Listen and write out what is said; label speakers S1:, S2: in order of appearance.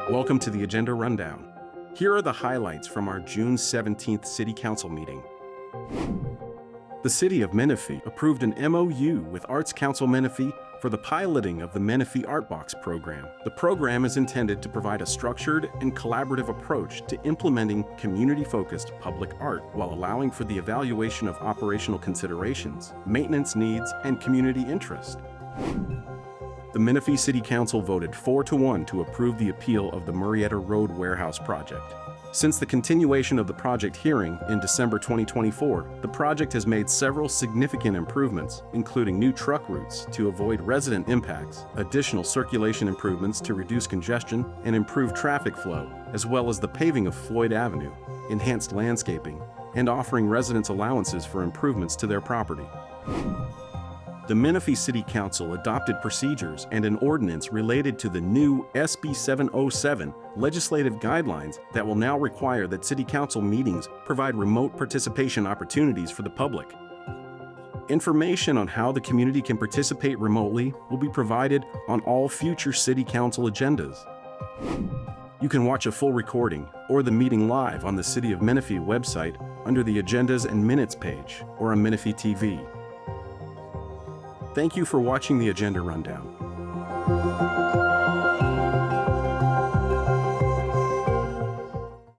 S1: Welcome to the Agenda Rundown. Here are the highlights from our June 17th City Council meeting. The City of Menifee approved an MOU with Arts Council Menifee for the piloting of the Menifee ArtBox Program. The program is intended to provide a structured and collaborative approach to implementing community-focused public art while allowing for the evaluation of operational considerations, maintenance needs, and community interest. The Menifee City Council voted 4-1 to approve the appeal of the Murrieta Road Warehouse Project. Since the continuation of the project hearing in December 2024, the project has made several significant improvements, including new truck routes to avoid resident impacts, additional circulation improvements to reduce congestion and improve traffic flow, as well as the paving of Floyd Avenue, enhanced landscaping, and offering residents allowances for improvements to their property. The Menifee City Council adopted procedures and an ordinance related to the new SB 707 legislative guidelines that will now require that City Council meetings provide remote participation opportunities for the public. Information on how the community can participate remotely will be provided on all future City Council agendas. You can watch a full recording or the meeting live on the City of Menifee website under the Agendas and Minutes page or on Menifee TV. Thank you for watching the Agenda Rundown.